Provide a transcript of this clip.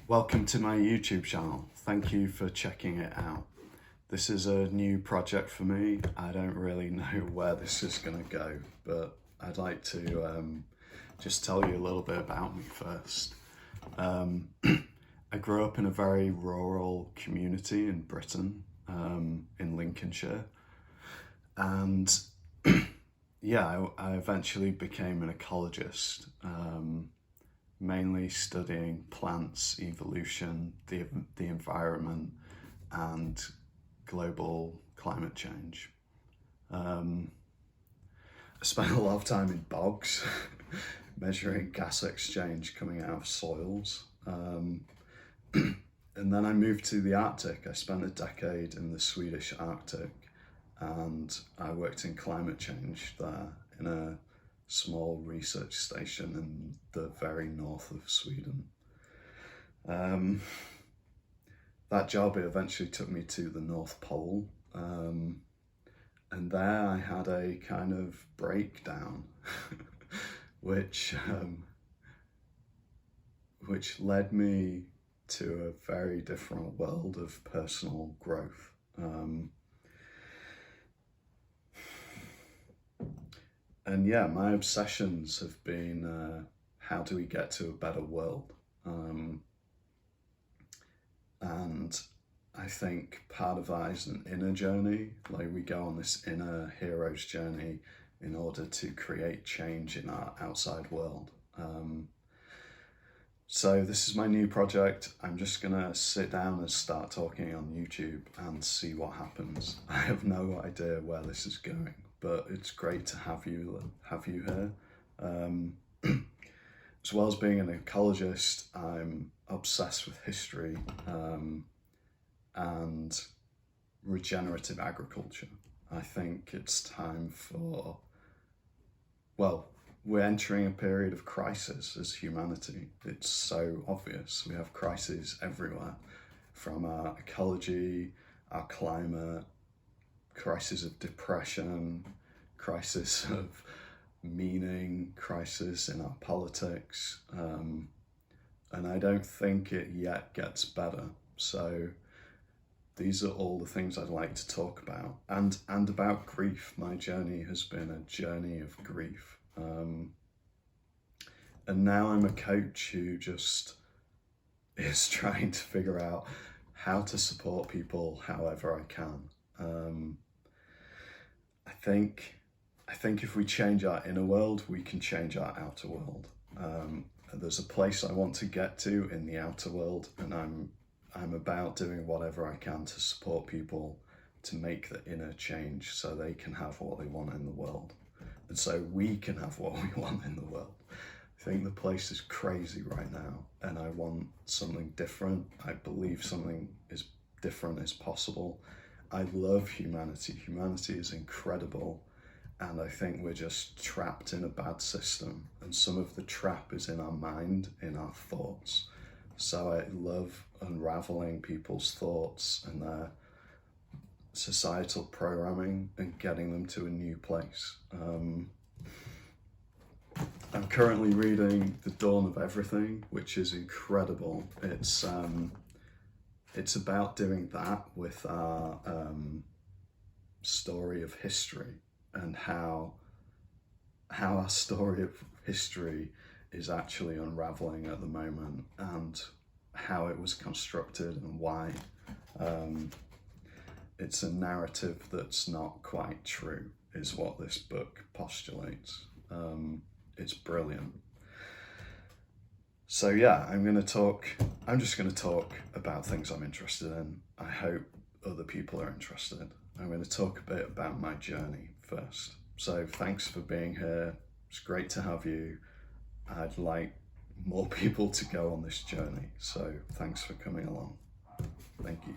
Welcome to my YouTube channel. Thank you for checking it out. This is a new project for me. I don't really know where this is going to go, but I'd like to just tell you a little bit about me first. I grew up in a very rural community in Britain, in Lincolnshire, and yeah, I eventually became an ecologist, mainly studying plants, evolution, the environment, and global climate change. I spent a lot of time in bogs, measuring gas exchange coming out of soils. And then I moved to the Arctic. I spent a decade in the Swedish Arctic, and I worked in climate change there in a small research station in the very north of Sweden. That job eventually took me to the North Pole, and there I had a kind of breakdown, which led me to a very different world of personal growth. And yeah, my obsessions have been how do we get to a better world? And I think part of that is an inner journey, like we go on this inner hero's journey in order to create change in our outside world. So this is my new project. I'm just gonna sit down and start talking on YouTube and see what happens. I have no idea where this is going, but it's great to have you here. As well as being an ecologist, I'm obsessed with history and regenerative agriculture. I think it's time for, well, we're entering a period of crisis as humanity. It's so obvious. We have crises everywhere, from our ecology, our climate, crisis of depression, crisis of meaning, crisis in our politics, and I don't think it yet gets better. So these are all the things I'd like to talk about, and about grief. My journey has been a journey of grief, and now I'm a coach who just is trying to figure out how to support people however I can. I think if we change our inner world, we can change our outer world. There's a place I want to get to in the outer world, and I'm about doing whatever I can to support people to make the inner change so they can have what they want in the world, and so we can have what we want in the world. I think the place is crazy right now, and I want something different. I believe something is different is possible. I love humanity. Humanity is incredible, and I think we're just trapped in a bad system, and some of the trap is in our mind, in our thoughts. So I love unraveling people's thoughts and their societal programming and getting them to a new place. I'm currently reading The Dawn of Everything, which is incredible. It's about doing that with our story of history, and how our story of history is actually unraveling at the moment, and how it was constructed and why. It's a narrative that's not quite true, is what this book postulates. It's brilliant. So yeah, I'm just gonna talk about things I'm interested in. I hope other people are interested. I'm gonna talk a bit about my journey first. So thanks for being here. It's great to have you. I'd like more people to go on this journey. So thanks for coming along. Thank you.